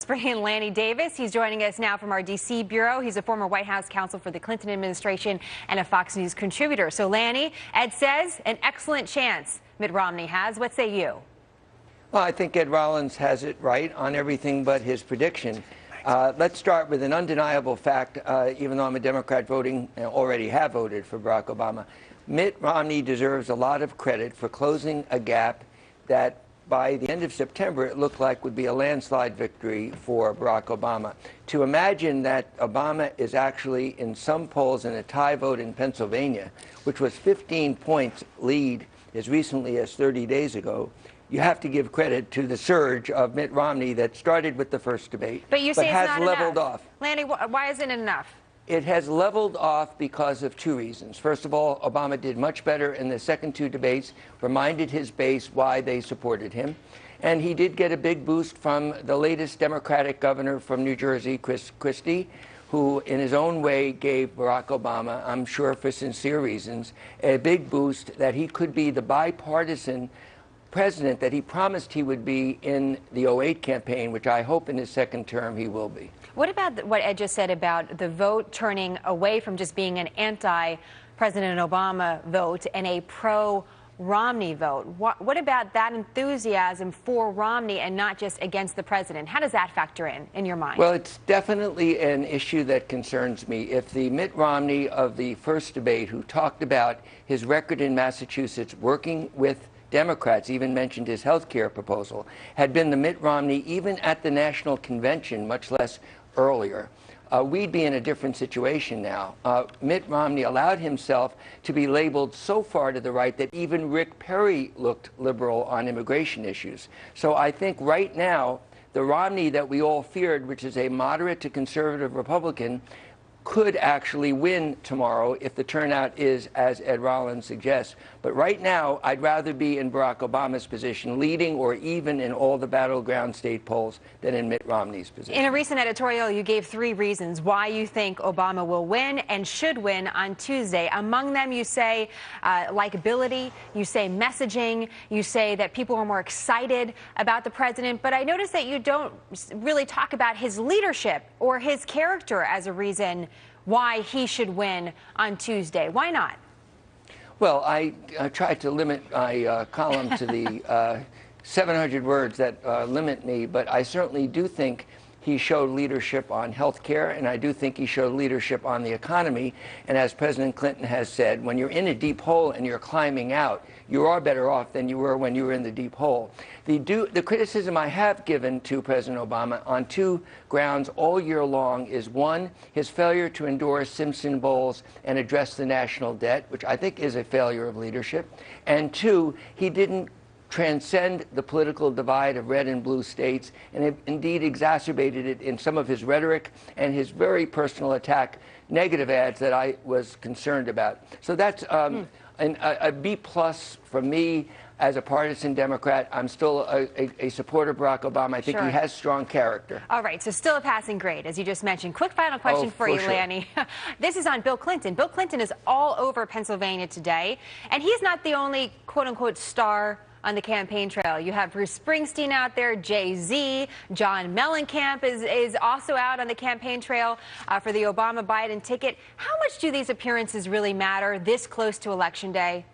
Bring in Lanny Davis. He's joining us now from our D.C. bureau. He's a former White House counsel for the Clinton administration and a Fox News contributor. So, Lanny, Ed says an excellent chance Mitt Romney has. What say you? Well, I think Ed Rollins has it right on everything but his prediction. Let's start with an undeniable fact, even though I'm a Democrat voting and already have voted for Barack Obama. Mitt Romney deserves a lot of credit for closing a gap that by the end of September, it looked like would be a landslide victory for Barack Obama. To imagine that Obama is actually in some polls in a tie vote in Pennsylvania, which was 15 points lead as recently as 30 days ago, you have to give credit to the surge of Mitt Romney that started with the first debate, but you say has it's not leveled enough. off. Lanny, why isn't it enough? It has leveled off because of two reasons. First of all, Obama did much better in the second two debates, reminded his base why they supported him. And he did get a big boost from the latest Democratic governor from New Jersey, Chris Christie, who in his own way gave Barack Obama, I'm sure for sincere reasons, a big boost that he could be the bipartisan president that he promised he would be in the '08 campaign, which I hope in his second term he will be. What about what Ed just said about the vote turning away from just being an anti-President Obama vote and a pro-Romney vote? What about that enthusiasm for Romney and not just against the president? How does that factor in your mind? Well, it's definitely an issue that concerns me. If the Mitt Romney of the first debate, who talked about his record in Massachusetts working with Democrats, even mentioned his health care proposal, had been the Mitt Romney even at the national convention, much less earlier, we'd be in a different situation now. Mitt Romney allowed himself to be labeled so far to the right that even Rick Perry looked liberal on immigration issues. So I think right now, the Romney that we all feared, which is a moderate to conservative Republican, could actually win tomorrow if the turnout is as Ed Rollins suggests. But right now, I'd rather be in Barack Obama's position, leading or even in all the battleground state polls, than in Mitt Romney's position. In a recent editorial, you gave 3 reasons why you think Obama will win and should win on Tuesday. Among them, you say likability, you say messaging, you say that people are more excited about the president. But I noticed that you don't really talk about his leadership or his character as a reason why he should win on Tuesday. Why not? Well, I tried to limit my column to the 700 words that limit me, but I certainly do think he showed leadership on health care, and I do think he showed leadership on the economy. And as President Clinton has said, when you're in a deep hole and you're climbing out, you are better off than you were when you were in the deep hole. The criticism I have given to President Obama on 2 grounds all year long is, 1, his failure to endorse Simpson Bowles and address the national debt, which I think is a failure of leadership, and 2, he didn't transcend the political divide of red and blue states, and it indeed exacerbated it in some of his rhetoric and his very personal attack, negative ads that I was concerned about. So that's a B+ from me as a partisan Democrat. I'm still a supporter of Barack Obama. I think he has strong character. All right, so still a passing grade, as you just mentioned. Quick final question for you, Lanny. This is on Bill Clinton. Bill Clinton is all over Pennsylvania today, and he's not the only quote-unquote star on the campaign trail. You have Bruce Springsteen out there, Jay-Z, John Mellencamp is also out on the campaign trail for the Obama-Biden ticket. How much do these appearances really matter this close to Election Day?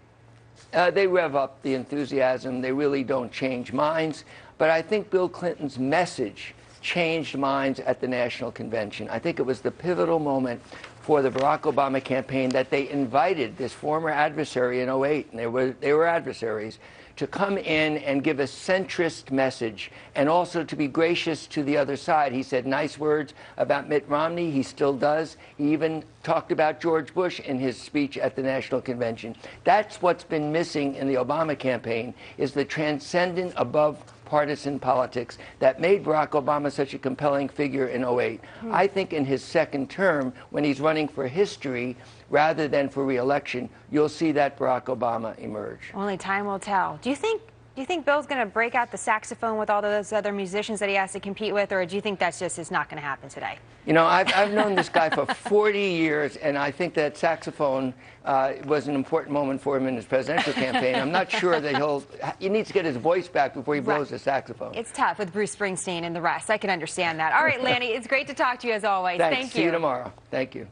They rev up the enthusiasm. They really don't change minds. But I think Bill Clinton's message changed minds at the national convention. I think it was the pivotal moment for the Barack Obama campaign that they invited this former adversary in '08, and they were adversaries, to come in and give a centrist message and also to be gracious to the other side. He said nice words about Mitt Romney. He still does. He even talked about George Bush in his speech at the national convention. That's what's been missing in the Obama campaign, is the transcendent, above partisan politics that made Barack Obama such a compelling figure in '08. I think in his second term, when he's running for history rather than for re-election, you'll see that Barack Obama emerge. Only time will tell. Do you think Do you think Bill's going to break out the saxophone with all those other musicians that he has to compete with, or do you think that's just is not going to happen today? You know, I've known this guy for 40 years, and I think that saxophone was an important moment for him in his presidential campaign. I'm not sure that he needs to get his voice back before he blows the saxophone. It's tough with Bruce Springsteen and the rest. I can understand that. All right, Lanny, it's great to talk to you as always. Thanks. Thank you. See you tomorrow. Thank you.